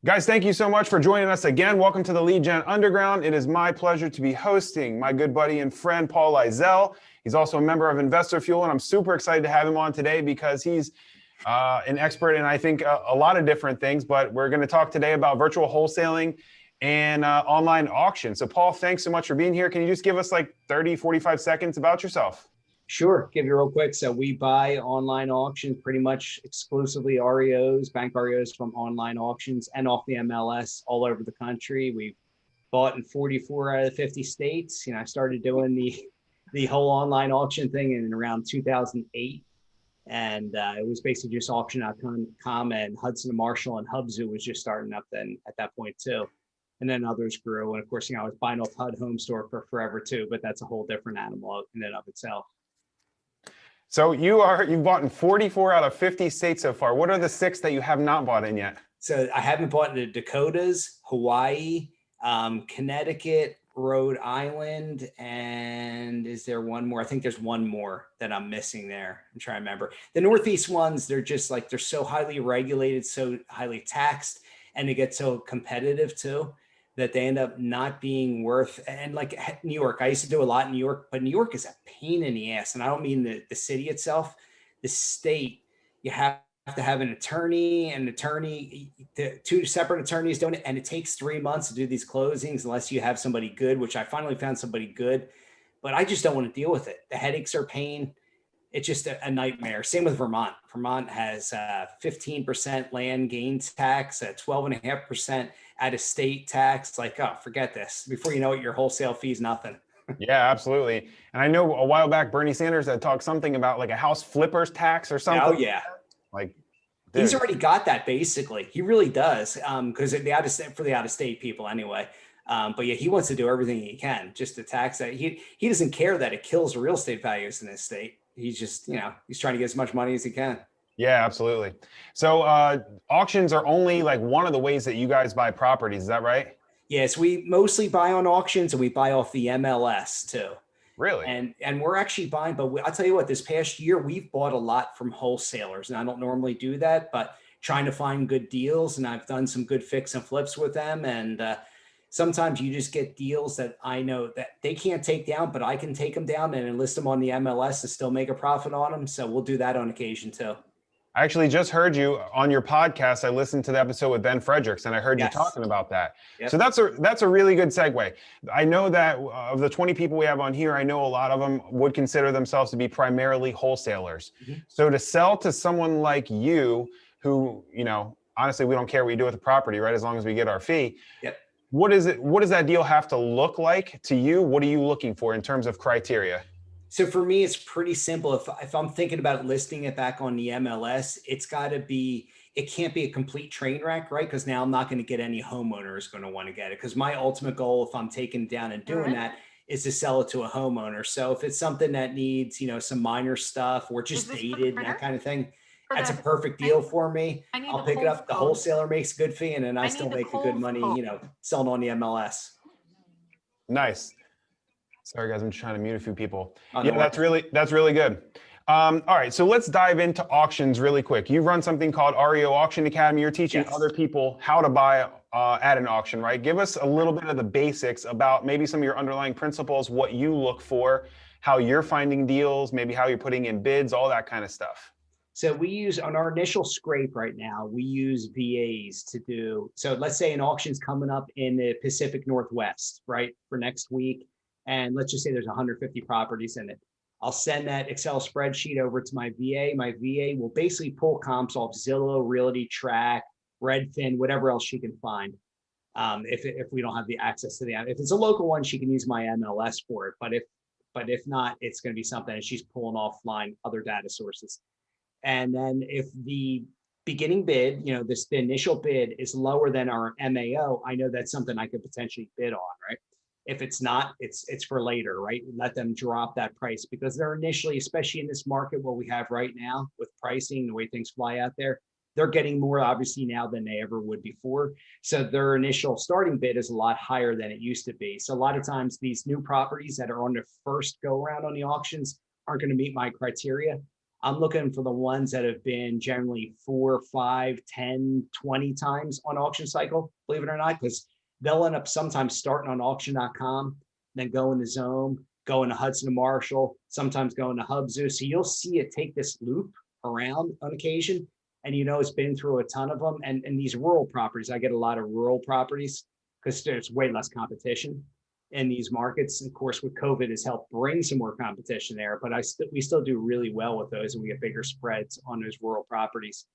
Guys, thank you so much for joining us again. Welcome to the Lead Gen Underground. It is my pleasure to be hosting my good buddy and friend, Paul Lizell. He's also a member of Investor Fuel, and I'm super excited to have him on today because he's an expert in, I think, a lot of different things, but we're going to talk today about virtual wholesaling and online auction. So, Paul, thanks so much for being here. Can you just give us like 30, 45 seconds about yourself? Sure. Give you real quick. So we buy online auctions, pretty much exclusively REOs, bank REOs from online auctions and off the MLS all over the country. We've bought in 44 out of 50 states. I started doing the whole online auction thing in around 2008. And it was basically just auction.com, and Hudson and Marshall and Hubzu was just starting up then at that point too. And then others grew. And of course, I was buying off HUD Home Store for forever too, but that's a whole different animal in and of itself. So you've bought in 44 out of 50 states so far. What are the 6 that you have not bought in yet? So I haven't bought in the Dakotas, Hawaii, Connecticut, Rhode Island, and is there one more? I think there's one more that I'm missing there. I'm trying to remember. The Northeast ones, they're just like, they're so highly regulated, so highly taxed, and they get so competitive too, that they end up not being worth. And like New York, I used to do a lot in New York, but New York is a pain in the ass. And I don't mean the city itself, the state. You have to have an attorney, the 2 separate attorneys doing it. And it takes 3 months to do these closings unless you have somebody good, which I finally found somebody good, but I just don't want to deal with it. The headaches are pain. It's just a nightmare. Same with Vermont. Vermont has 15% land gains tax, 12.5% out-of-state tax. Like, oh, forget this. Before you know it, your wholesale fee is nothing. Yeah, absolutely. And I know a while back, Bernie Sanders had talked something about like a house flippers tax or something. Oh, yeah. Like, dude. He's already got that, basically. He really does, because for the out-of-state people anyway. But yeah, he wants to do everything he can just to tax that. He doesn't care that it kills real estate values in his state. He's just, he's trying to get as much money as he can. Yeah, absolutely. So auctions are only like one of the ways that you guys buy properties. Is that right? Yes, we mostly buy on auctions, and we buy off the MLS too. Really? And we're actually buying, but I'll tell you what, this past year, we've bought a lot from wholesalers, and I don't normally do that, but trying to find good deals, and I've done some good fix and flips with them. And sometimes you just get deals that I know that they can't take down, but I can take them down and enlist them on the MLS to still make a profit on them. So we'll do that on occasion too. I actually just heard you on your podcast. I listened to the episode with Ben Fredericks, and I heard you talking about that. Yep. So that's a really good segue. I know that of the 20 people we have on here, I know a lot of them would consider themselves to be primarily wholesalers. Mm-hmm. So to sell to someone like you, who, honestly, we don't care what you do with the property, right? As long as we get our fee. Yep. What does that deal have to look like to you? What are you looking for in terms of criteria? So for me, it's pretty simple. If I'm thinking about listing it back on the MLS, it can't be a complete train wreck, right? Because now I'm not going to get any homeowners going to want to get it. Because my ultimate goal, if I'm taking down and doing that, is to sell it to a homeowner. So if it's something that needs, some minor stuff or just dated and that kind of thing, that's a perfect deal for me. I'll pick it up. The wholesaler makes a good fee, and then I still make a good money, selling on the MLS. Nice. Sorry, guys, I'm just trying to mute a few people. Yeah, that's really good. All right, so let's dive into auctions really quick. You run something called REO Auction Academy. You're teaching other people how to buy at an auction, right? Give us a little bit of the basics about maybe some of your underlying principles, what you look for, how you're finding deals, maybe how you're putting in bids, all that kind of stuff. So we use, on our initial scrape right now, we use VAs to do, so let's say an auction's coming up in the Pacific Northwest, right, for next week. And let's just say there's 150 properties in it. I'll send that Excel spreadsheet over to my VA. My VA will basically pull comps off Zillow, Realty Track, Redfin, whatever else she can find. If we don't have the access to if it's a local one, she can use my MLS for it. But if not, it's going to be something that she's pulling offline other data sources. And then if the beginning bid, the initial bid is lower than our MAO, I know that's something I could potentially bid on, right? If it's not, it's for later, right? Let them drop that price, because they're initially, especially in this market, what we have right now with pricing, the way things fly out there, they're getting more obviously now than they ever would before. So their initial starting bid is a lot higher than it used to be. So a lot of times these new properties that are on their first go around on the auctions aren't going to meet my criteria. I'm looking for the ones that have been generally 4, 5, 10, 20 times on auction cycle, believe it or not, because they'll end up sometimes starting on auction.com, then going to Zome, going to Hudson and Marshall, sometimes going to Hubzu. So you'll see it take this loop around on occasion. And it's been through a ton of them. And these rural properties, I get a lot of rural properties because there's way less competition in these markets. Of course, with COVID has helped bring some more competition there, but we still do really well with those, and we get bigger spreads on those rural properties.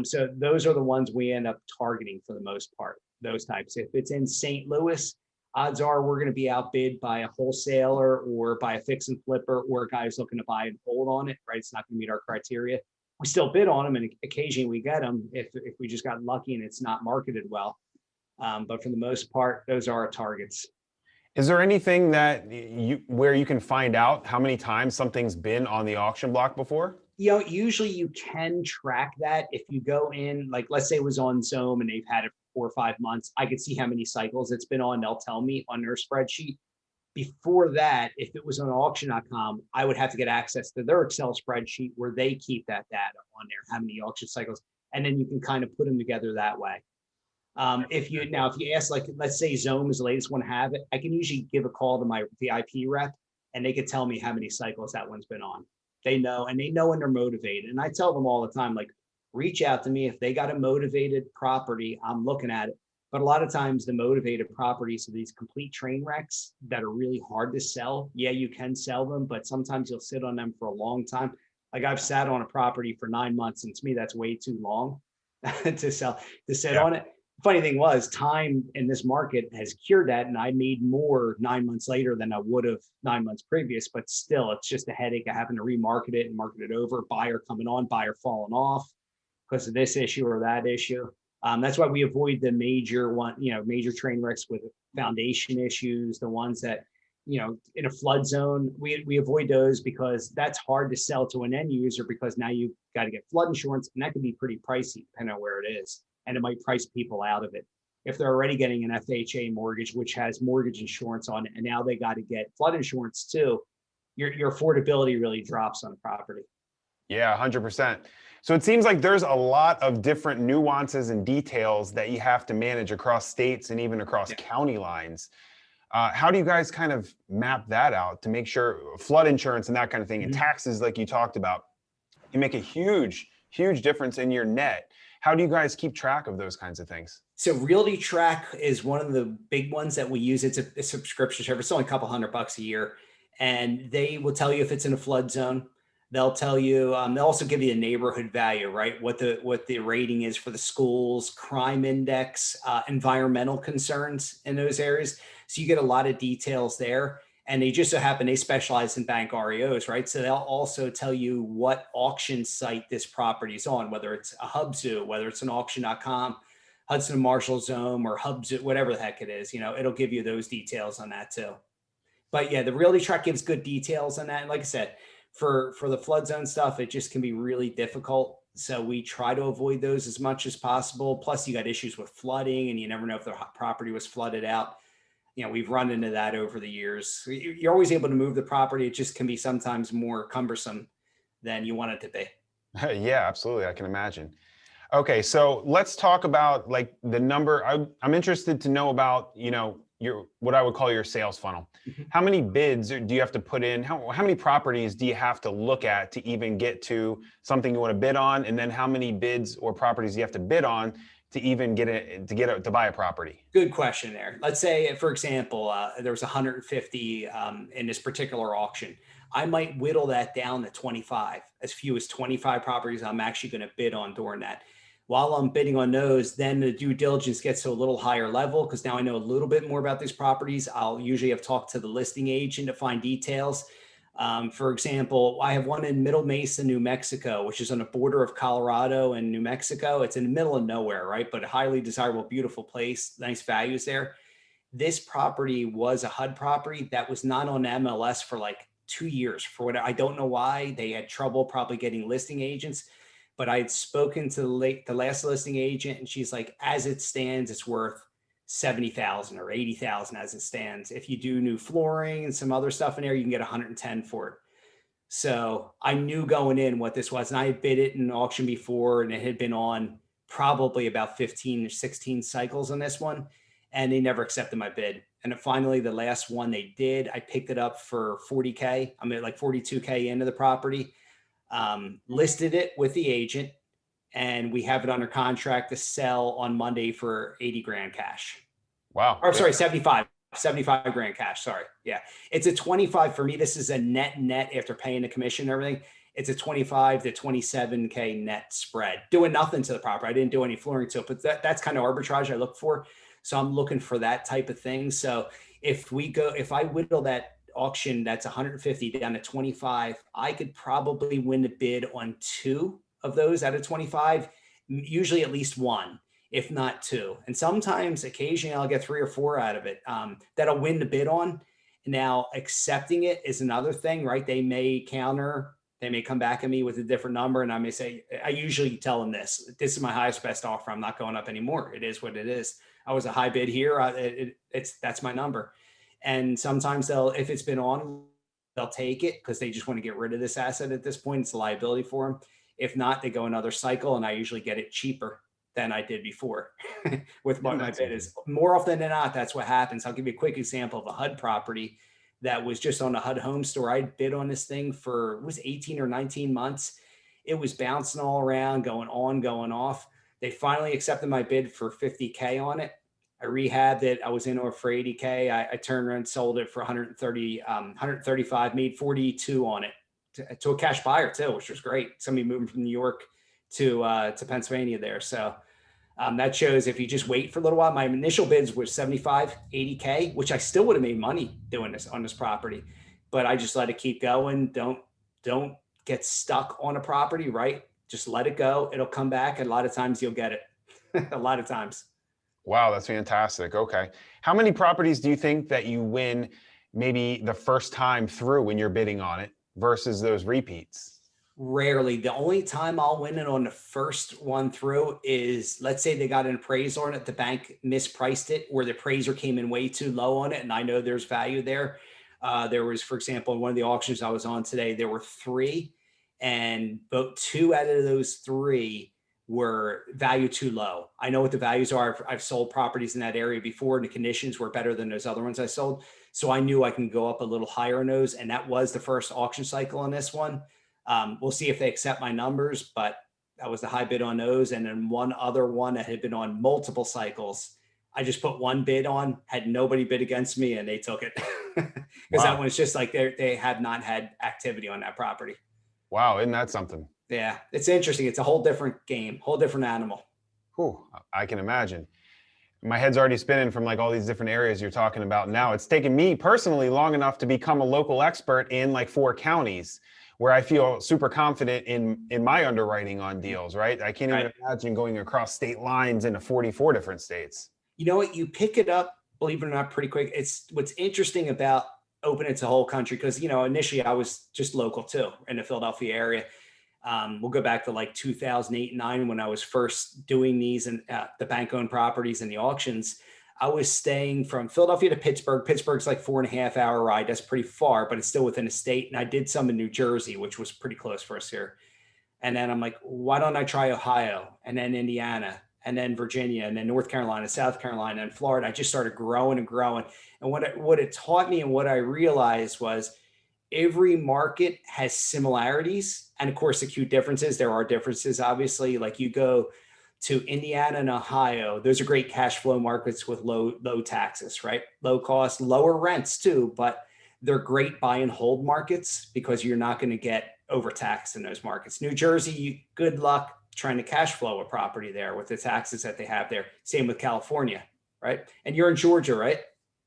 So those are the ones we end up targeting for the most part, those types. If it's in St. Louis, odds are we're going to be outbid by a wholesaler or by a fix and flipper or a guy who's looking to buy and hold on it, right? It's not going to meet our criteria. We still bid on them, and occasionally we get them if we just got lucky and it's not marketed well. But for the most part, those are our targets. Is there anything that where you can find out how many times something's been on the auction block before? Usually you can track that if you go in, like let's say it was on Zome and they've had it for 4 or 5 months. I could see how many cycles it's been on. They'll tell me on their spreadsheet. Before that, if it was on auction.com, I would have to get access to their Excel spreadsheet where they keep that data on there, how many auction cycles, and then you can kind of put them together that way. If you ask, like, let's say Zome is the latest one to have it, I can usually give a call to my VIP rep and they could tell me how many cycles that one's been on. They know, and they know when they're motivated. And I tell them all the time, like, reach out to me. If they got a motivated property, I'm looking at it. But a lot of times the motivated properties are these complete train wrecks that are really hard to sell. Yeah, you can sell them, but sometimes you'll sit on them for a long time. Like I've sat on a property for 9 months, and to me, that's way too long to sit on it. Funny thing was, time in this market has cured that, and I made more 9 months later than I would have 9 months previous. But still, it's just a headache of having to remarket it and market it over. Buyer coming on, buyer falling off because of this issue or that issue. That's why we avoid the major train wrecks with foundation issues, the ones that, in a flood zone, we avoid those because that's hard to sell to an end user because now you've got to get flood insurance, and that can be pretty pricey depending on where it is. And it might price people out of it. If they're already getting an FHA mortgage, which has mortgage insurance on it, and now they got to get flood insurance too, your affordability really drops on a property. Yeah, 100%. So it seems like there's a lot of different nuances and details that you have to manage across states and even across county lines. How do you guys kind of map that out to make sure flood insurance and that kind of thing and taxes, like you talked about, you make a huge, huge difference in your net? How do you guys keep track of those kinds of things? So Realty Track is one of the big ones that we use. It's a subscription service. It's only a couple $100 a year. And they will tell you if it's in a flood zone. They'll tell you, they'll also give you a neighborhood value, right? What the rating is for the schools, crime index, environmental concerns in those areas. So you get a lot of details there. And they just so happen they specialize in bank REOs, right? So they'll also tell you what auction site this property is on, whether it's a Hubzu, whether it's an auction.com, Hudson and Marshall Zome, or Hubzu, whatever the heck it is. It'll give you those details on that too. But yeah, the Realty Track gives good details on that. And like I said, for the flood zone stuff, it just can be really difficult. So we try to avoid those as much as possible. Plus, you got issues with flooding, and you never know if the property was flooded out. We've run into that over the years. You're always able to move the property. It just can be sometimes more cumbersome than you want it to be. Yeah, absolutely. I can imagine. Okay, so let's talk about like the number. I'm interested to know about, your what I would call your sales funnel. How many bids do you have to put in? How many properties do you have to look at to even get to something you want to bid on? And then how many bids or properties do you have to bid on to even to buy a property? Good question there. Let's say, for example, there was 150 in this particular auction. I might whittle that down to 25, as few as 25 properties I'm actually going to bid on during that. While I'm bidding on those, then the due diligence gets to a little higher level because now I know a little bit more about these properties. I'll usually have talked to the listing agent to find details. For example, I have one in Middle Mesa, New Mexico, which is on the border of Colorado and New Mexico. It's in the middle of nowhere, right? But a highly desirable, beautiful place, nice values there. This property was a HUD property that was not on MLS for like 2 years. For what I don't know why. They had trouble probably getting listing agents. But I had spoken to the last listing agent, and she's like, as it stands, it's worth 70,000 or 80,000 as it stands. If you do new flooring and some other stuff in there, you can get 110 for it. So I knew going in what this was, and I had bid it in an auction before, and it had been on probably about 15 or 16 cycles on this one, and they never accepted my bid. And then finally, the last one they did, I picked it up for 40K. I'm at like 42K into the property, listed it with the agent, and we have it under contract to sell on Monday for 80 grand cash. Wow. Or sorry, 75 grand cash. Sorry. Yeah. It's a 25 for me. This is a net after paying the commission and everything. It's a 25 to 27K net spread, doing nothing to the property. I didn't do any flooring to it, but that's kind of arbitrage I look for. So I'm looking for that type of thing. So if I whittle that auction, that's 150 down to 25, I could probably win the bid on 2 of those out of 25, usually at least 1, if not 2. And sometimes, occasionally, I'll get 3 or 4 out of it that I'll win the bid on. Now, accepting it is another thing, right? They may counter, they may come back at me with a different number, and I may say, I usually tell them this is my highest best offer. I'm not going up anymore. It is what it is. I was a high bid here. That's my number. And sometimes if it's been on, they'll take it because they just want to get rid of this asset at this point. It's a liability for them. If not, they go another cycle, and I usually get it cheaper than I did before with what my bid is. More often than not, that's what happens. I'll give you a quick example of a HUD property that was just on a HUD home store. I bid on this thing for, it was 18 or 19 months. It was bouncing all around, going on, going off. They finally accepted my bid for 50K on it. I rehabbed it. I was in for 80K. I turned around and sold it for 135, made 42 on it to a cash buyer too, which was great. Somebody moving from New York to Pennsylvania there. So that shows if you just wait for a little while. My initial bids were 75, 80K, which I still would have made money doing this on this property, but I just let it keep going. Don't get stuck on a property, right? Just let it go. It'll come back. And a lot of times you'll get it. A lot of times. Wow, that's fantastic. Okay. How many properties do you think that you win maybe the first time through when you're bidding on it versus those repeats? Rarely. The only time I'll win it on the first one through is, let's say they got an appraisal on it, the bank mispriced it, or the appraiser came in way too low on it, and I know there's value there. There was, for example, in one of the auctions I was on today, there were 3, and about 2 out of those 3 were value too low. I know what the values are. I've sold properties in that area before, and the conditions were better than those other ones I sold. So I knew I can go up a little higher on those. And that was the first auction cycle on this one. We'll see if they accept my numbers, but that was the high bid on those. And then one other one that had been on multiple cycles, I just put one bid on, had nobody bid against me, and they took it. Because that one's just like they have not had activity on that property. Wow, isn't that something? Yeah, it's interesting. It's a whole different game, whole different animal. Whew, I can imagine. My head's already spinning from like all these different areas you're talking about now. It's taken me personally long enough to become a local expert in like 4 counties where I feel super confident in my underwriting on deals, right? I can't even imagine going across state lines into 44 different states. You know what? You pick it up, believe it or not, pretty quick. It's what's interesting about opening to the whole country, because, initially I was just local too in the Philadelphia area. We'll go back to like 2008 and 9 when I was first doing these and the bank-owned properties and the auctions. I was staying from Philadelphia to Pittsburgh. Pittsburgh's like 4.5 hour ride. That's pretty far, but it's still within a state. And I did some in New Jersey, which was pretty close for us here. And then I'm like, why don't I try Ohio, and then Indiana, and then Virginia, and then North Carolina, South Carolina, and Florida? I just started growing and growing. And what it taught me and what I realized was every market has similarities and, of course, acute differences. There are differences, obviously. Like you go to Indiana and Ohio, those are great cash flow markets with low taxes, right? Low cost, lower rents too, but they're great buy and hold markets because you're not going to get overtaxed in those markets. New Jersey, good luck trying to cash flow a property there with the taxes that they have there. Same with California, right? And you're in Georgia, right?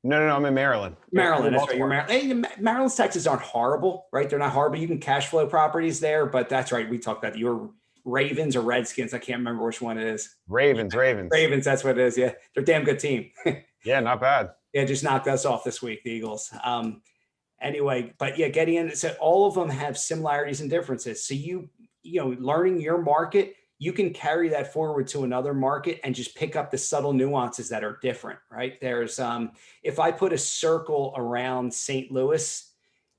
No, I'm in Maryland. Maryland, that's right. You're Maryland. Hey, Maryland's taxes aren't horrible, right? They're not horrible. You can cash flow properties there, but that's right. We talked about your Ravens or Redskins. I can't remember which one it is. Ravens. Ravens, that's what it is. Yeah, they're a damn good team. Yeah, not bad. Yeah, just knocked us off this week, the Eagles. Anyway, but yeah, getting in. So all of them have similarities and differences. So learning your market, you can carry that forward to another market and just pick up the subtle nuances that are different, right? There's, if I put a circle around St. Louis,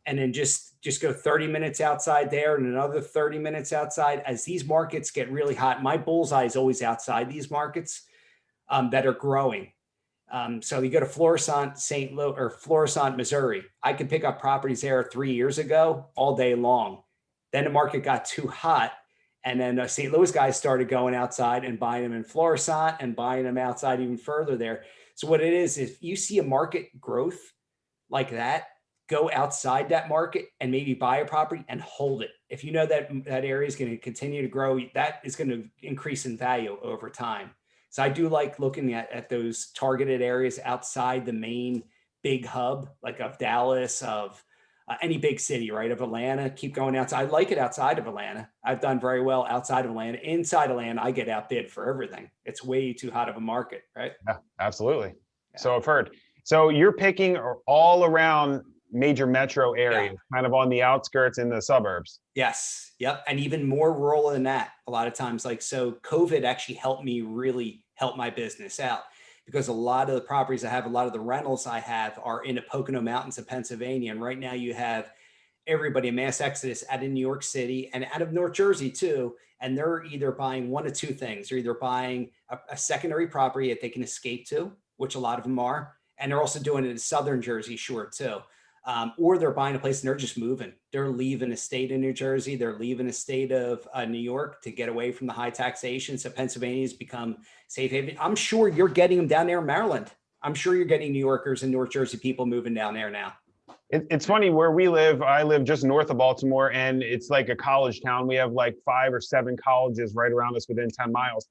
and then just go 30 minutes outside there and another 30 minutes outside. As these markets get really hot, my bullseye is always outside these markets that are growing. So you go to Florissant, St. Louis, or Florissant, Missouri. I could pick up properties there 3 years ago all day long. Then the market got too hot. And then St. Louis guys started going outside and buying them in Florissant and buying them outside even further there. So what it is, if you see a market growth like that, go outside that market and maybe buy a property and hold it. If you know that that area is going to continue to grow, that is going to increase in value over time. So I do like looking at those targeted areas outside the main big hub, like of Dallas, of any big city, right? Of Atlanta, keep going outside. I like it outside of Atlanta. I've done very well outside of Atlanta. Inside Atlanta, I get outbid for everything. It's way too hot of a market, right? Yeah, absolutely. Yeah. So I've heard. So you're picking all around major metro areas, Yeah. kind of on the outskirts in the suburbs. Yes. Yep. And even more rural than that. A lot of times, like, so COVID actually helped me really help my business out, because a lot of the properties I have, a lot of the rentals I have are in the Pocono Mountains of Pennsylvania. And right now you have everybody, a mass exodus out of New York City and out of North Jersey too. And they're either buying one of two things. They're either buying a secondary property that they can escape to, which a lot of them are. And they're also doing it in Southern Jersey Shore too. Or they're buying a place and they're just moving. They're leaving the state of New Jersey. They're leaving the state of New York to get away from the high taxation. So Pennsylvania's become safe haven. I'm sure you're getting them down there in Maryland. I'm sure you're getting New Yorkers and North Jersey people moving down there now. It's funny where we live. I live just north of Baltimore, and it's like a college town. We have like 5 or 7 colleges right around us within 10 miles.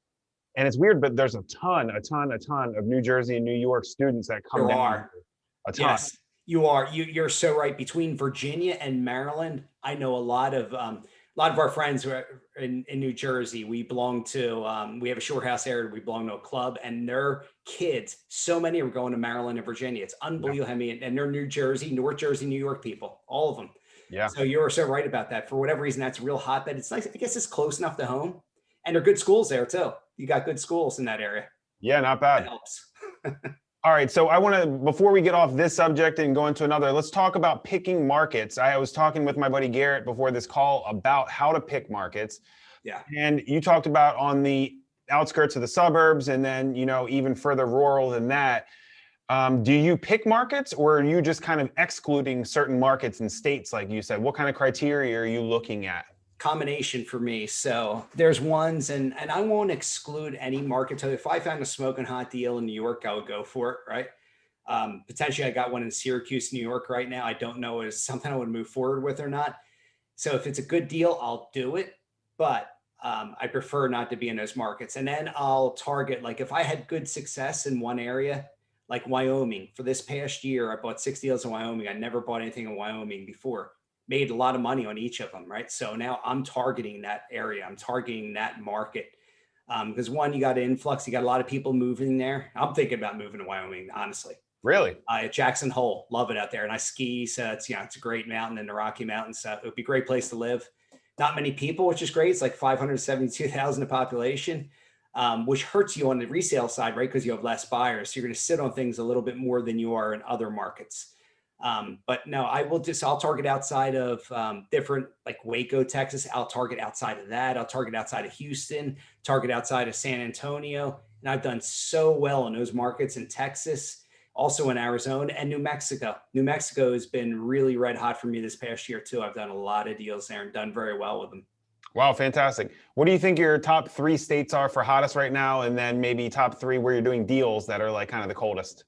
And it's weird, but there's a ton of New Jersey and New York students that come There down. are. A ton. Yes, you are. You're so right. Between Virginia and Maryland, I know a lot of our friends who are in New Jersey. We belong to we have a short house area. We belong to a club, and their kids, so many are going to Maryland and Virginia. It's unbelievable how many, and they're New Jersey, North Jersey, New York people, all of them. Yeah. So you're so right about that. For whatever reason, that's a real hotbed. It's nice. I guess it's close enough to home, and they're good schools there too. You got good schools in that area. Yeah, not That bad. helps. All right, so I want to, before we get off this subject and go into another, let's talk about picking markets. I was talking with my buddy Garrett before this call about how to pick markets. Yeah. And you talked about on the outskirts of the suburbs and then, even further rural than that. Do you pick markets, or are you just kind of excluding certain markets and states, like you said? What kind of criteria are you looking at? Combination for me. So there's ones, and I won't exclude any market. So if I found a smoking hot deal in New York, I would go for it, right? Potentially, I got one in Syracuse, New York right now. I don't know if it's something I would move forward with or not. So if it's a good deal, I'll do it. But I prefer not to be in those markets. And then I'll target, like, if I had good success in one area, like Wyoming. For this past year, I bought 6 deals in Wyoming. I never bought anything in Wyoming before. Made a lot of money on each of them, right? So now I'm targeting that area. I'm targeting that market. Because one, you got an influx, you got a lot of people moving there. I'm thinking about moving to Wyoming, honestly. Really? Jackson Hole, love it out there. And I ski, so it's a great mountain in the Rocky Mountains. So it would be a great place to live. Not many people, which is great. It's like 572,000 of population, which hurts you on the resale side, right? Because you have less buyers. So you're going to sit on things a little bit more than you are in other markets. But no, I'll target outside of different, like Waco, Texas. I'll target outside of that. I'll target outside of Houston, target outside of San Antonio. And I've done so well in those markets in Texas, also in Arizona and New Mexico. New Mexico has been really red hot for me this past year too. I've done a lot of deals there and done very well with them. Wow, fantastic. What do you think your top 3 states are for hottest right now? And then maybe top 3 where you're doing deals that are like kind of the coldest?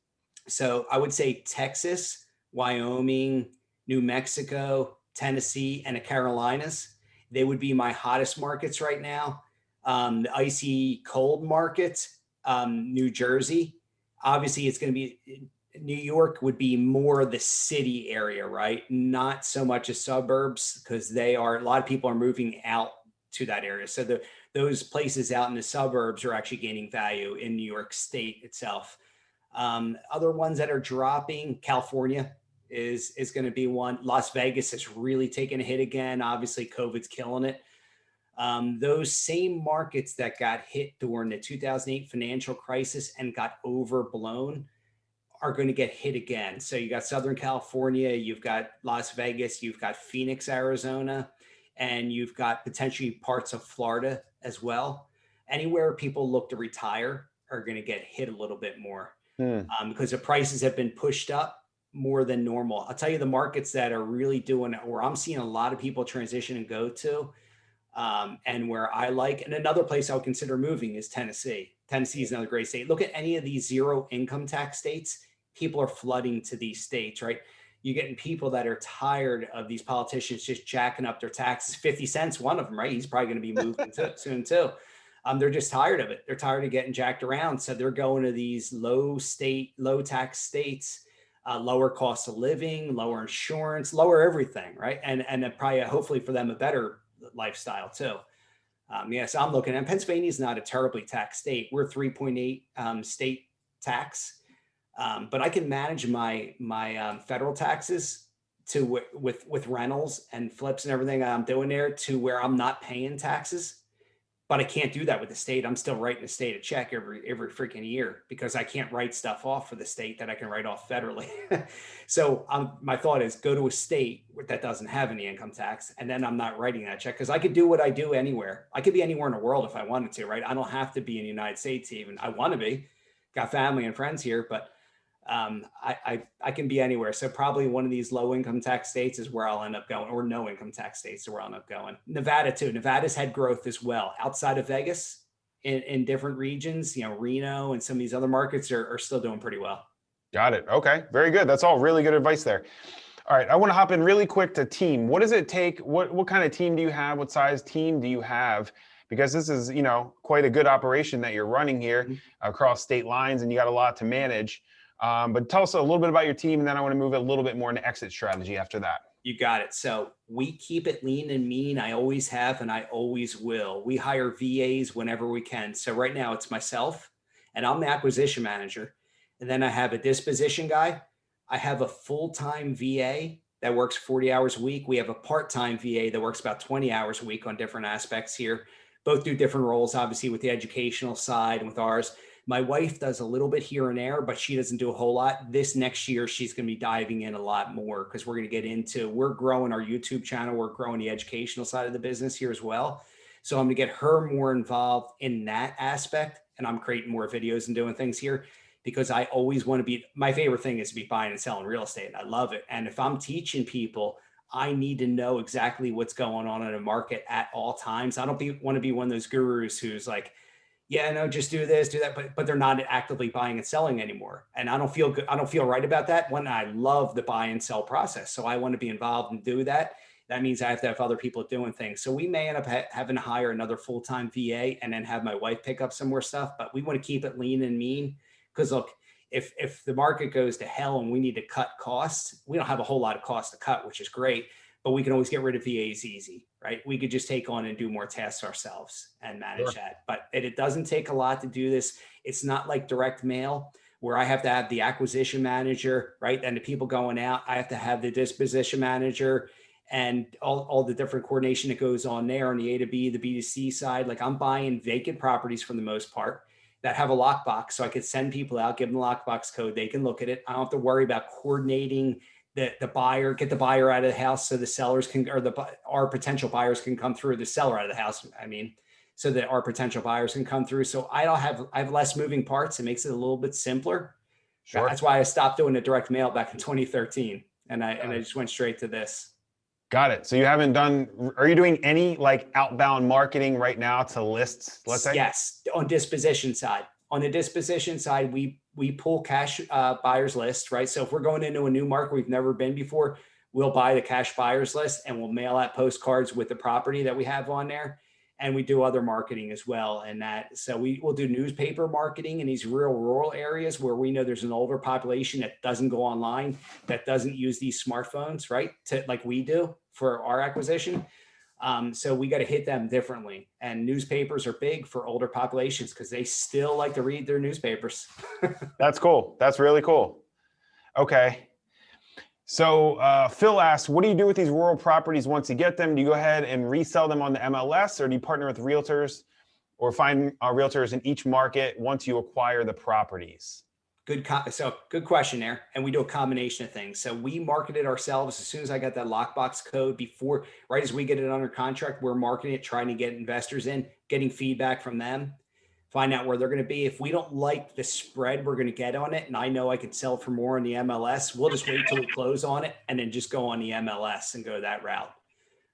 So I would say Texas, Wyoming, New Mexico, Tennessee, and the Carolinas. They would be my hottest markets right now. The icy cold markets, New Jersey. Obviously, it's going to be New York would be more the city area, right? Not so much as suburbs, because a lot of people are moving out to that area. So those places out in the suburbs are actually gaining value in New York State itself. Other ones that are dropping, California is going to be one. Las Vegas has really taken a hit again. Obviously, COVID's killing it. Those same markets that got hit during the 2008 financial crisis and got overblown are going to get hit again. So you got Southern California, you've got Las Vegas, you've got Phoenix, Arizona, and you've got potentially parts of Florida as well. Anywhere people look to retire are going to get hit a little bit more because the prices have been pushed up more than normal. I'll tell you the markets that are really doing it, where I'm seeing a lot of people transition and go to, and where I like, and another place I would consider moving is Tennessee. Tennessee is another great state. Look at any of these zero income tax states. People are flooding to these states, right? You're getting people that are tired of these politicians just jacking up their taxes. 50 cents, one of them, right? He's probably going to be moving soon too. They're just tired of it. They're tired of getting jacked around. So they're going to these low tax states, lower cost of living, lower insurance, lower everything, right? And probably hopefully for them a better lifestyle too. Yes, I'm looking at Pennsylvania is not a terribly taxed state. We're 3.8 state tax, but I can manage my federal taxes to with rentals and flips and everything I'm doing there to where I'm not paying taxes. But I can't do that with the state. I'm still writing the state a check every freaking year because I can't write stuff off for the state that I can write off federally. So my thought is go to a state that doesn't have any income tax, and then I'm not writing that check because I could do what I do anywhere. I could be anywhere in the world if I wanted to, right? I don't have to be in the United States even. I want to be. Got family and friends here, but I can be anywhere. So probably one of these low income tax states is where I'll end up going, or no income tax states are where I'll end up going. Nevada too. Nevada's had growth as well outside of Vegas in different regions. Reno and some of these other markets are still doing pretty well. Got it. Okay. Very good. That's all really good advice there. All right. I want to hop in really quick to team. What does it take? What kind of team do you have? What size team do you have? Because this is, quite a good operation that you're running here across state lines, and you got a lot to manage. But tell us a little bit about your team, and then I want to move a little bit more into exit strategy after that. You got it. So we keep it lean and mean. I always have, and I always will. We hire VAs whenever we can. So right now it's myself, and I'm the acquisition manager. And then I have a disposition guy. I have a full-time VA that works 40 hours a week. We have a part-time VA that works about 20 hours a week on different aspects here. Both do different roles, obviously, with the educational side and with ours. My wife does a little bit here and there, but she doesn't do a whole lot. This next year, she's going to be diving in a lot more because we're going to get into, we're growing our YouTube channel. We're growing the educational side of the business here as well. So I'm going to get her more involved in that aspect. And I'm creating more videos and doing things here because I always want to be, my favorite thing is to be buying and selling real estate. I love it. And if I'm teaching people, I need to know exactly what's going on in a market at all times. I don't want to be one of those gurus who's like, yeah, no, just do this, do that, but they're not actively buying and selling anymore. And I don't feel good. I don't feel right about that when I love the buy and sell process. So I want to be involved and do that. That means I have to have other people doing things. So we may end up having to hire another full-time VA and then have my wife pick up some more stuff, but we want to keep it lean and mean because look, if the market goes to hell and we need to cut costs, we don't have a whole lot of costs to cut, which is great, but we can always get rid of VAs easy, right? We could just take on and do more tasks ourselves and manage that. But it doesn't take a lot to do this. It's not like direct mail where I have to have the acquisition manager, right? And the people going out, I have to have the disposition manager and all the different coordination that goes on there on the A to B, the B to C side. Like I'm buying vacant properties for the most part that have a lockbox. So I could send people out, give them the lockbox code. They can look at it. I don't have to worry about coordinating the buyer, get the buyer out of the house so the sellers can, or our potential buyers can come through, the seller out of the house. I mean, so that our potential buyers can come through. So I have less moving parts. It makes it a little bit simpler. Sure. That's why I stopped doing the direct mail back in 2013. And I just went straight to this. Got it. So you haven't done, are you doing any like outbound marketing right now to lists, let's say? Yes, on disposition side. On the disposition side, we pull cash buyers list, right? So if we're going into a new market we've never been before, we'll buy the cash buyers list and we'll mail out postcards with the property that we have on there. And we do other marketing as well. And that, so we will do newspaper marketing in these real rural areas where we know there's an older population that doesn't go online, that doesn't use these smartphones, right? Like we do for our acquisition. So we got to hit them differently. And newspapers are big for older populations because they still like to read their newspapers. That's cool. That's really cool. Okay. So Phil asks, what do you do with these rural properties once you get them? Do you go ahead and resell them on the MLS, or do you partner with realtors or find realtors in each market once you acquire the properties? Good question there. And we do a combination of things. So we market it ourselves. As soon as I got that lockbox code right as we get it under contract, we're marketing it, trying to get investors in, getting feedback from them, find out where they're going to be. If we don't like the spread we're going to get on it, and I know I could sell for more on the MLS, we'll just wait till we close on it and then just go on the MLS and go that route.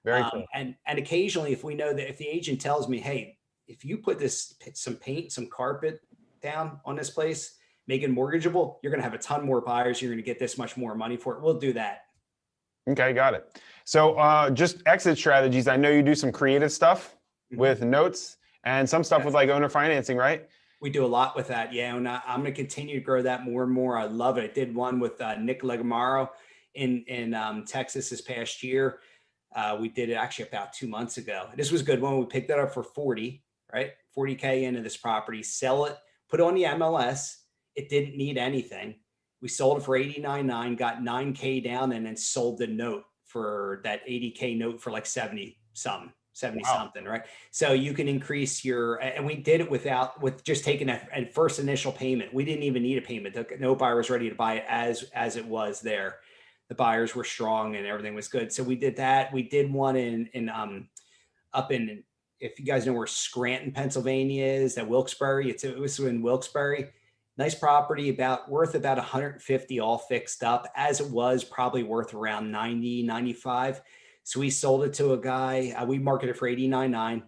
Very cool. And occasionally, if we know that if the agent tells me, hey, if you put some paint, some carpet down on this place, make it mortgageable, you're going to have a ton more buyers. You're going to get this much more money for it. We'll do that. Okay, got it. So just exit strategies. I know you do some creative stuff with notes and some stuff with like owner financing, right? We do a lot with that. Yeah. And I'm going to continue to grow that more and more. I love it. I did one with Nick Legamaro in Texas this past year. We did it actually about 2 months ago. This was a good one. We picked that up for 40, right? 40K into this property, sell it, put it on the MLS. It didn't need anything. We sold it for 89.9, got 9K down, and then sold the note for that 80K note for like 70 something, right? So you can increase and we did it with just taking a first initial payment. We didn't even need a payment. The note buyer was ready to buy it as it was there. The buyers were strong and everything was good. So we did that. We did one up in, if you guys know where Scranton, Pennsylvania is, at Wilkes-Barre. It was in Wilkes-Barre. Nice property, worth about 150, all fixed up, as it was probably worth around 90, 95. So we sold it to a guy. We marketed for 89.9.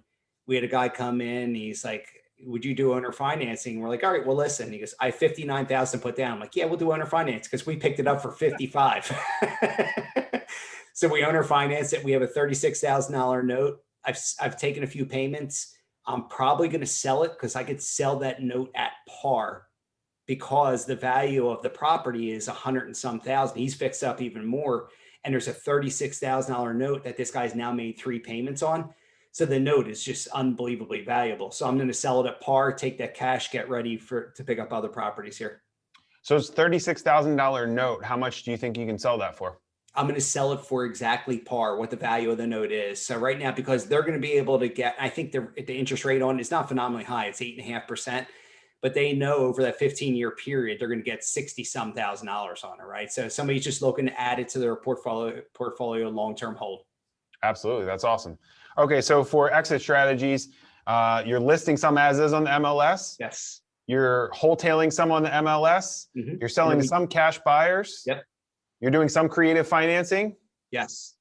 We had a guy come in. He's like, would you do owner financing? We're like, all right, well, listen. He goes, I have 59,000 put down. I'm like, yeah, we'll do owner finance because we picked it up for 55. So we owner finance it. We have a $36,000 note. I've taken a few payments. I'm probably going to sell it because I could sell that note at par because the value of the property is 100 and some thousand. He's fixed up even more. And there's a $36,000 note that this guy's now made 3 payments on. So the note is just unbelievably valuable. So I'm going to sell it at par, take that cash, get ready to pick up other properties here. So it's $36,000 note. How much do you think you can sell that for? I'm going to sell it for exactly par, what the value of the note is. So right now, because they're going to be able to get, I think the interest rate on it is not phenomenally high. It's 8.5%, but they know over that 15-year period, they're going to get 60 some thousand dollars on it, right? So somebody's just looking to add it to their portfolio long-term hold. Absolutely. That's awesome. Okay. So for exit strategies, you're listing some as is on the MLS. Yes. You're wholetailing some on the MLS. Mm-hmm. You're selling to some cash buyers. Yep. You're doing some creative financing. Yes.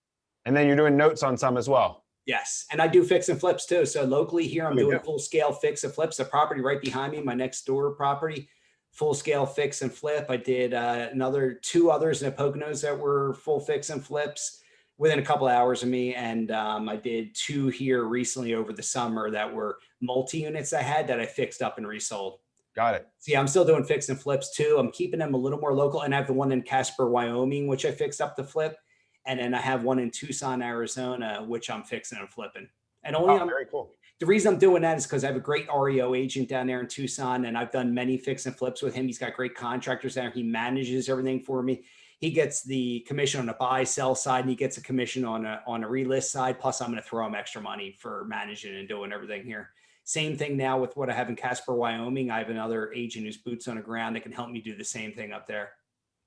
And then you're doing notes on some as well. Yes. And I do fix and flips too. So locally here, I'm doing full scale fix and flips. The property right behind me, my next door property, full scale fix and flip. I did 2 others in the Poconos that were full fix and flips within a couple of hours of me. And I did 2 here recently over the summer that were multi-units I had that I fixed up and resold. Got it. So yeah, I'm still doing fix and flips too. I'm keeping them a little more local. And I have the one in Casper, Wyoming, which I fixed up to flip. And then I have one in Tucson, Arizona, which I'm fixing and flipping. And very cool. The reason I'm doing that is because I have a great REO agent down there in Tucson, and I've done many fix and flips with him. He's got great contractors there. He manages everything for me. He gets the commission on the buy sell side, and he gets a commission on a relist side. Plus, I'm going to throw him extra money for managing and doing everything here. Same thing now with what I have in Casper, Wyoming. I have another agent who's boots on the ground that can help me do the same thing up there.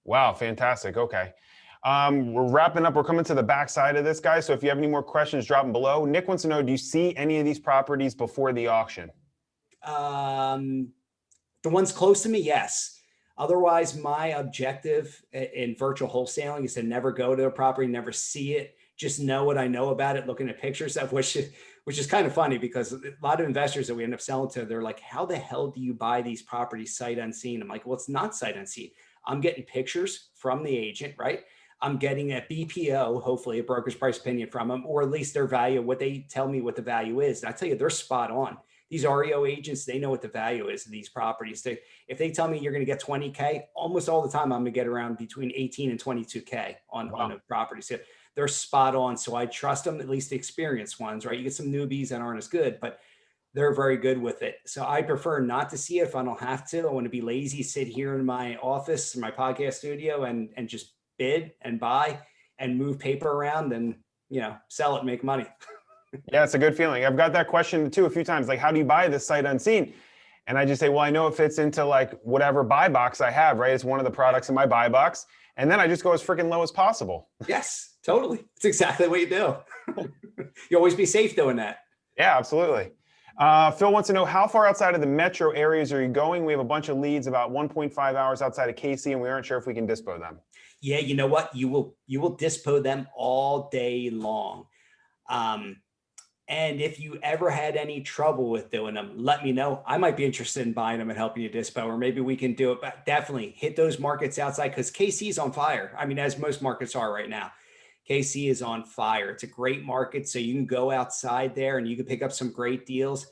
Wow, fantastic. Okay. We're wrapping up. We're coming to the backside of this, guys. So if you have any more questions, drop them below. Nick wants to know, do you see any of these properties before the auction? The ones close to me, yes. Otherwise, my objective in virtual wholesaling is to never go to a property, never see it, just know what I know about it, looking at pictures of which is kind of funny because a lot of investors that we end up selling to, they're like, how the hell do you buy these properties sight unseen? I'm like, well, it's not sight unseen. I'm getting pictures from the agent, right? I'm getting a BPO, hopefully a broker's price opinion from them, or at least their value, what they tell me what the value is. And I tell you, they're spot on. These REO agents, they know what the value is of these properties. If they tell me you're going to get 20K, almost all the time, I'm going to get around between 18 and 22K on a property. So they're spot on. So I trust them, at least the experienced ones, right? You get some newbies that aren't as good, but they're very good with it. So I prefer not to see it if I don't have to. I want to be lazy, sit here in my office, in my podcast studio and just bid and buy and move paper around and, sell it, make money. Yeah, it's a good feeling. I've got that question too a few times. Like, how do you buy this sight unseen? And I just say, well, I know it fits into like whatever buy box I have, right? It's one of the products in my buy box. And then I just go as freaking low as possible. Yes, totally. It's exactly what you do. You always be safe doing that. Yeah, absolutely. Phil wants to know, how far outside of the metro areas are you going? We have a bunch of leads about 1.5 hours outside of KC, and we aren't sure if we can dispo them. Yeah, you know what? You will dispo them all day long. And if you ever had any trouble with doing them, let me know. I might be interested in buying them and helping you dispo, or maybe we can do it. But definitely hit those markets outside, because KC is on fire. I mean, as most markets are right now. KC is on fire. It's a great market. So you can go outside there and you can pick up some great deals.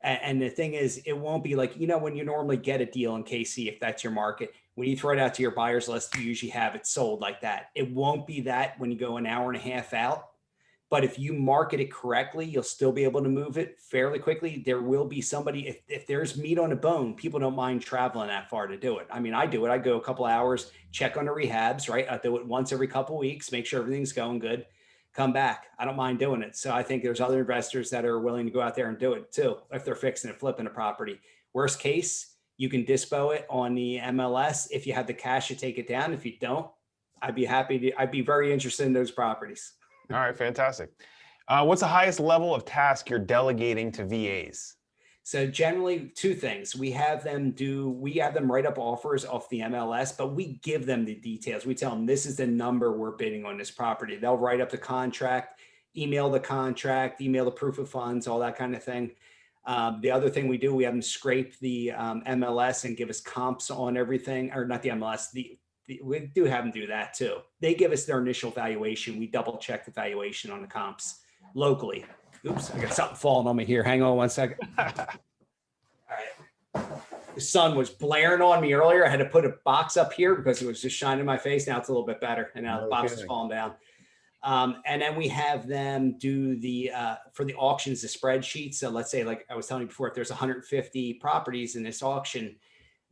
And the thing is, it won't be like, when you normally get a deal in KC, if that's your market, when you throw it out to your buyers list, you usually have it sold like that. It won't be that when you go an hour and a half out. But if you market it correctly, you'll still be able to move it fairly quickly. There will be somebody, if there's meat on the bone, people don't mind traveling that far to do it. I mean, I do it. I go a couple hours, check on the rehabs, right? I do it once every couple of weeks, make sure everything's going good, come back. I don't mind doing it. So I think there's other investors that are willing to go out there and do it too, if they're fixing and flipping a property. Worst case, you can dispo it on the MLS. If you have the cash to take it down. If you don't, I'd be very interested in those properties. All right, fantastic. What's the highest level of task you're delegating to VAs? So generally, two things. We have them write up offers off the MLS, but we give them the details. We tell them this is the number we're bidding on this property. They'll write up the contract, email the contract, email the proof of funds, all that kind of thing. The other thing we do, we have them scrape the MLS and give us comps on everything, or not the MLS, we do have them do that too. They give us their initial valuation. We double check the valuation on the comps locally. Oops, I got something falling on me here. Hang on one second. All right. The sun was blaring on me earlier. I had to put a box up here because it was just shining in my face. Now it's a little bit better. And now the box is falling down. And then we have them do for the auctions, the spreadsheet. So let's say, like I was telling you before, if there's 150 properties in this auction,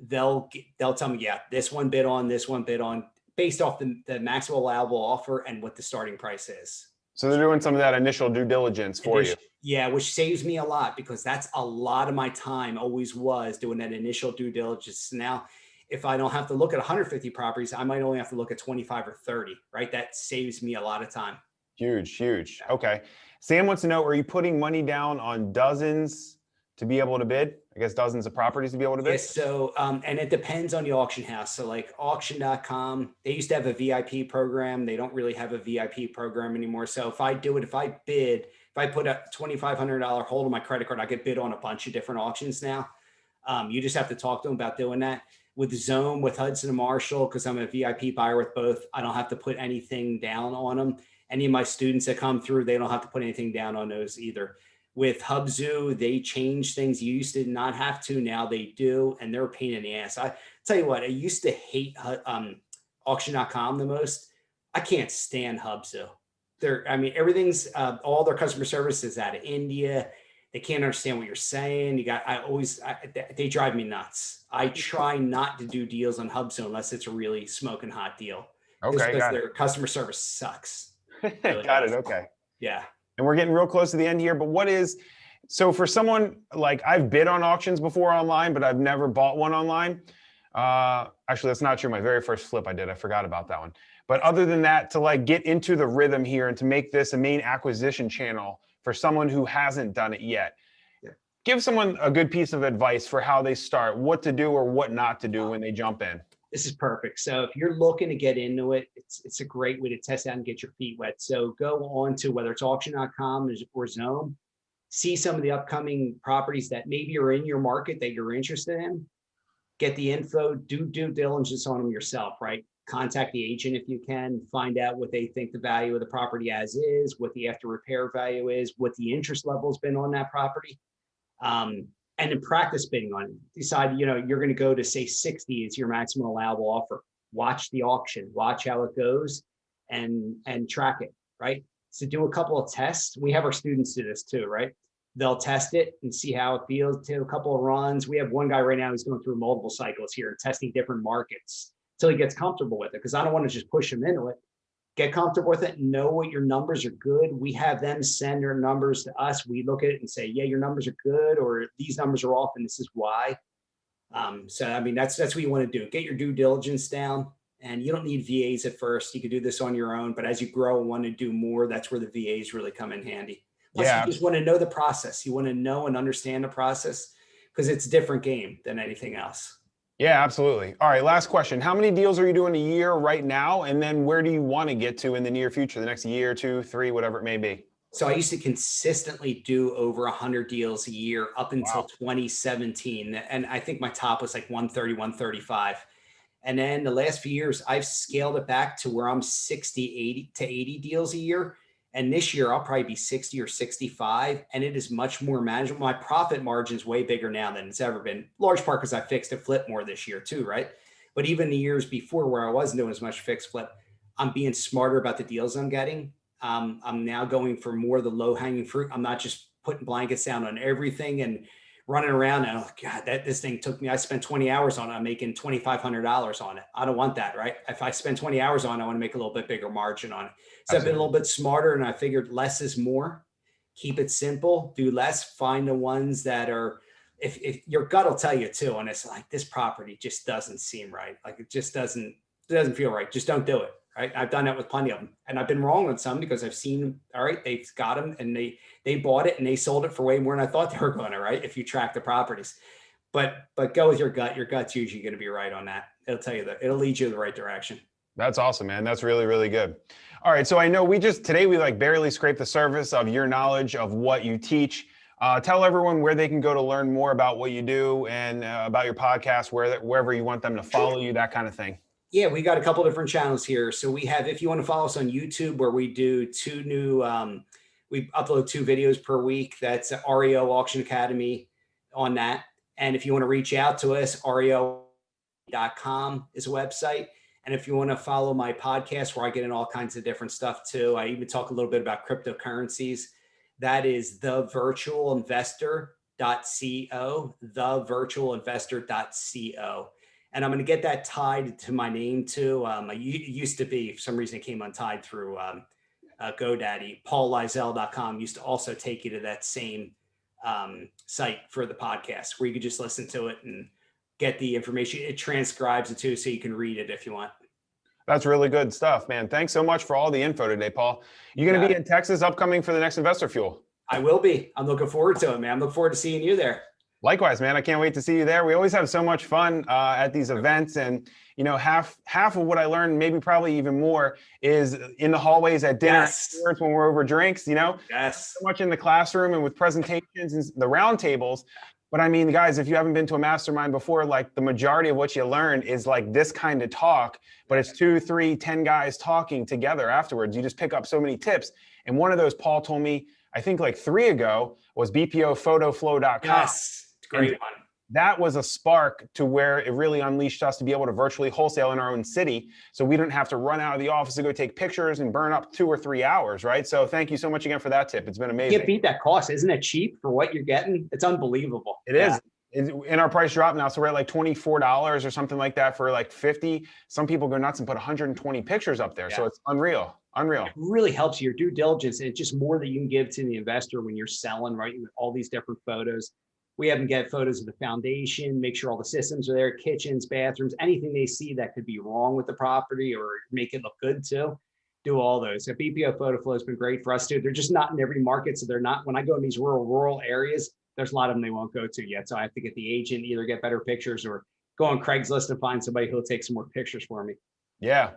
they'll tell me, yeah, this one bid on, based off the maximum allowable offer and what the starting price is. So they're doing some of that initial due diligence for you. Yeah, which saves me a lot, because that's a lot of my time, always was, doing that initial due diligence. Now, if I don't have to look at 150 properties, I might only have to look at 25 or 30, right? That saves me a lot of time. Huge, huge. Okay. Sam wants to know, are you putting money down on dozens to be able to bid? I guess dozens of properties to be able to bid? Yes. So, and it depends on the auction house. So like auction.com, they used to have a VIP program. They don't really have a VIP program anymore. So if I put a $2,500 hold on my credit card, I get bid on a bunch of different auctions now. You just have to talk to them about doing that. With Zone, with Hudson and Marshall, because I'm a VIP buyer with both, I don't have to put anything down on them. Any of my students that come through, they don't have to put anything down on those either. With Hubzu, they change things. You used to not have to, now they do, and they're a pain in the ass. I tell you what, I used to hate auction.com the most. I can't stand Hubzu. Everything's all their customer service is out of India. They can't understand what you're saying. They drive me nuts. I try not to do deals on Hubzu unless it's a really smoking hot deal. Okay, got their customer service sucks. Really got it. Okay. Yeah. And we're getting real close to the end here, but so for someone like, I've bid on auctions before online, but I've never bought one online. Actually, that's not true. My very first flip I did, I forgot about that one. But other than that, to like get into the rhythm here and to make this a main acquisition channel for someone who hasn't done it yet, give someone a good piece of advice for how they start, what to do or what not to do when they jump in. This is perfect. So if you're looking to get into it, it's a great way to test out and get your feet wet. So go on to whether it's auction.com or Zone, see some of the upcoming properties that maybe are in your market that you're interested in, get the info, do due diligence on them yourself, right? Contact the agent if you can, find out what they think the value of the property as is, what the after repair value is, what the interest level has been on that property. And then practice bidding on it. Decide, you're going to go to say 60 is your maximum allowable offer. Watch the auction, watch how it goes and track it, right? So do a couple of tests. We have our students do this too, right? They'll test it and see how it feels, do a couple of runs. We have one guy right now who's going through multiple cycles here, testing different markets till he gets comfortable with it. Because I don't want to just push him into it. Get comfortable with it. Know what your numbers are good. We have them send their numbers to us. We look at it and say, yeah, your numbers are good, or these numbers are off, and this is why. So, I mean, that's what you want to do. Get your due diligence down, and you don't need VAs at first. You can do this on your own, but as you grow and want to do more, that's where the VAs really come in handy. Plus, Yeah. you just want to know the process. You want to know and understand the process because it's a different game than anything else. Yeah, absolutely. All right, last question. How many deals are you doing a year right now? And then where do you want to get to in the near future, the next year, 2, 3, whatever it may be? So I used to consistently do over 100 deals a year up until 2017. And I think my top was like 130, 135. And then the last few years, I've scaled it back to where I'm 60, 80 to 80 deals a year. And this year, I'll probably be 60 or 65. And it is much more manageable. My profit margin is way bigger now than it's ever been. Large part because I fixed a flip more this year too, right? But even the years before where I wasn't doing as much fixed flip, I'm being smarter about the deals I'm getting. I'm now going for more of the low hanging fruit. I'm not just putting blankets down on everything and running around. And oh God, this thing took me, I spent 20 hours on it. I'm making $2,500 on it. I don't want that, right? If I spend 20 hours on it, I want to make a little bit bigger margin on it. So I've been a little bit smarter, and I figured less is more. Keep it simple, do less, find the ones that are, if your gut will tell you too, and it's like, this property just doesn't seem right. Like it just doesn't feel right. Just don't do it. Right. I've done that with plenty of them, and I've been wrong on some because I've seen, all right, they've got them and they bought it and they sold it for way more than I thought they were going to, right? If you track the properties, but go with your gut. Your gut's usually going to be right on that. It'll tell you that it'll lead you in the right direction. That's awesome, man. That's really, really good. All right. So I know today we like barely scraped the surface of your knowledge of what you teach. Tell everyone where they can go to learn more about what you do and about your podcast, wherever you want them to follow you, that kind of thing. Yeah, we got a couple different channels here. So we have, if you want to follow us on YouTube, where we do we upload 2 videos per week. That's REO Auction Academy on that. And if you want to reach out to us, reo.com is a website. And if you want to follow my podcast, where I get in all kinds of different stuff too, I even talk a little bit about cryptocurrencies. That is thevirtualinvestor.co, thevirtualinvestor.co. And I'm going to get that tied to my name too. It used to be, for some reason, it came untied through GoDaddy. PaulLizell.com used to also take you to that same site for the podcast, where you could just listen to it and get the information. It transcribes it too, so you can read it if you want. That's really good stuff, man. Thanks so much for all the info today, Paul. You going to be in Texas upcoming for the next Investor Fuel? I will be. I'm looking forward to it, man. I'm looking forward to seeing you there. Likewise, man. I can't wait to see you there. We always have so much fun at these events, and half of what I learned, maybe probably even more, is in the hallways at dinner, when we're over drinks. Yes. So much in the classroom and with presentations and the round tables. But I mean, guys, if you haven't been to a mastermind before, like the majority of what you learn is like this kind of talk, but it's 2, 3, 10 guys talking together afterwards. You just pick up so many tips. And one of those, Paul told me, I think like 3 ago, was bpophotoflow.com. Yes. Great one. That was a spark to where it really unleashed us to be able to virtually wholesale in our own city. So we didn't have to run out of the office to go take pictures and burn up 2 or 3 hours, right? So thank you so much again for that tip. It's been amazing. You can't beat that cost. Isn't it cheap for what you're getting? It's unbelievable. It is. In our price drop now, so we're at like $24 or something like that for like 50. Some people go nuts and put 120 pictures up there. Yeah. So it's unreal. It really helps your due diligence. And it's just more that you can give to the investor when you're selling, right? With all these different photos. We have them get photos of the foundation, make sure all the systems are there, kitchens, bathrooms, anything they see that could be wrong with the property or make it look good too. Do all those. So BPO Photo Flow has been great for us too. They're just not in every market. So they're not, when I go in these rural areas, there's a lot of them they won't go to yet. So I have to get the agent, either get better pictures or go on Craigslist and find somebody who'll take some more pictures for me. Yeah.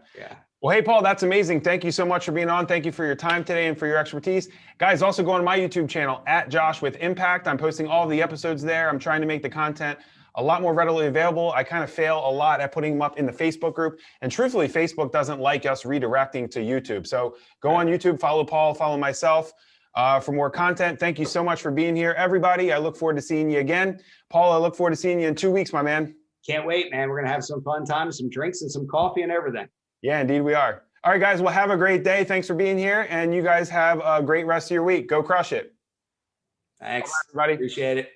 Well, hey, Paul, that's amazing. Thank you so much for being on. Thank you for your time today and for your expertise. Guys, also go on my YouTube channel, @JoshWithImpact. I'm posting all the episodes there. I'm trying to make the content a lot more readily available. I kind of fail a lot at putting them up in the Facebook group. And truthfully, Facebook doesn't like us redirecting to YouTube. So go on YouTube, follow Paul, follow myself for more content. Thank you so much for being here, everybody. I look forward to seeing you again. Paul, I look forward to seeing you in 2 weeks, my man. Can't wait, man. We're going to have some fun time, some drinks and some coffee and everything. Yeah, indeed we are. All right, guys, well, have a great day. Thanks for being here. And you guys have a great rest of your week. Go crush it. Thanks, everybody. Appreciate it.